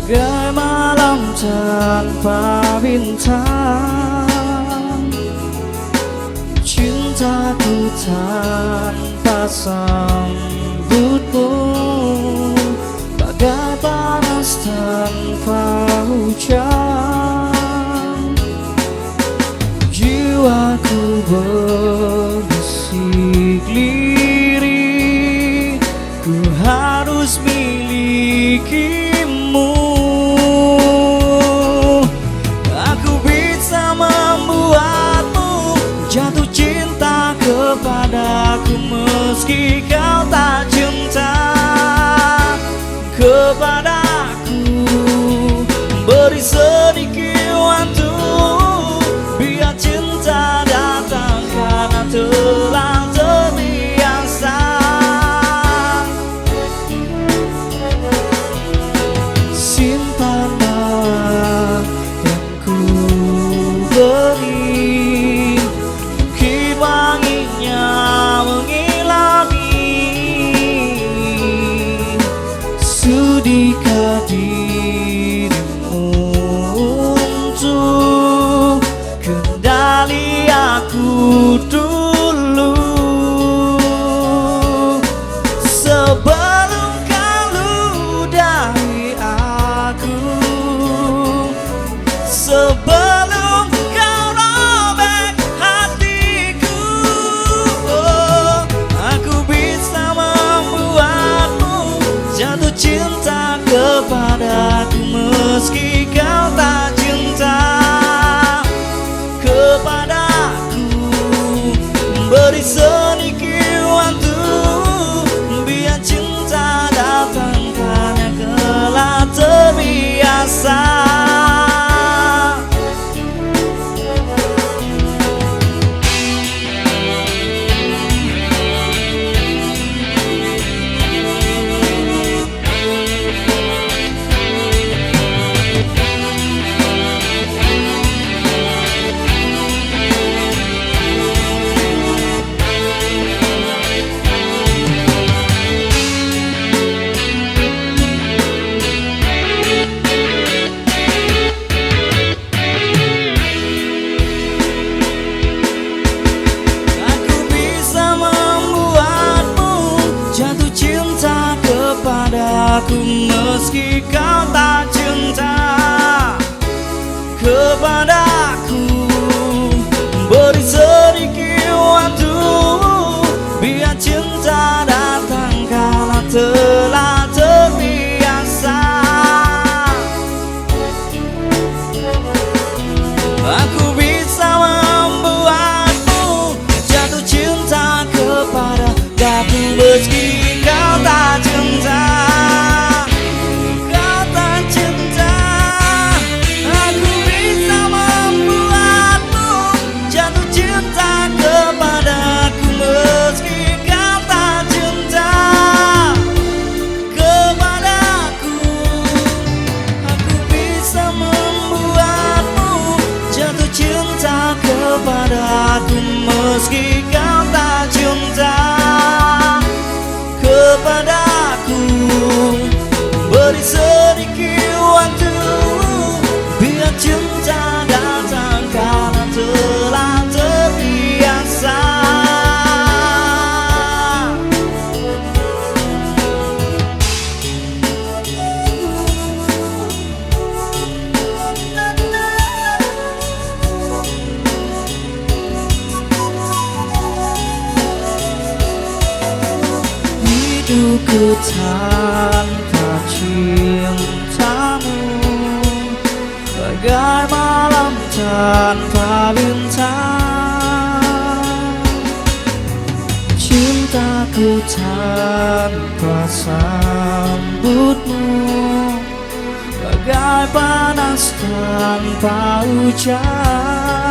bagai malam tanpa bintang, cintaku tanpa sambutmu, bagai panas tanpa hujan. Jiwaku berbisik lirih, ku harus milikimu. Aku bisa membuatmu jatuh cinta kepadaku meski kau tak cinta kepadaku. Beri sedikit waktu biar cinta datang karena telah terbiasa. Simpan mawar yang ku beri, mungkin wanginya mengilami. Sudikah dirimu untuk kendali aku dulu, sebelum kau ludahi aku, sebelum kau robek hatiku. Oh, aku bisa membuatmu jatuh cinta kepadaku meski kau tak cinta kepadaku. Beri sedikit waktu biar cinta datang karena telah terbiasa. Aku meski kau tak cinta kepadaku. Beri sedikit waktu biar cinta datang kala telah terbiasa. Aku bisa membuatmu jatuh cinta kepadaku meski kau tak cinta. Kepadaku meski kau tak cinta kepadaku. Beri sedikit waktu biar cinta datang karena telah terbiasa. Hidupku tanpa cintamu bagai malam tanpa bintang, cintaku tanpa sambutmu bagai panas tanpa hujan.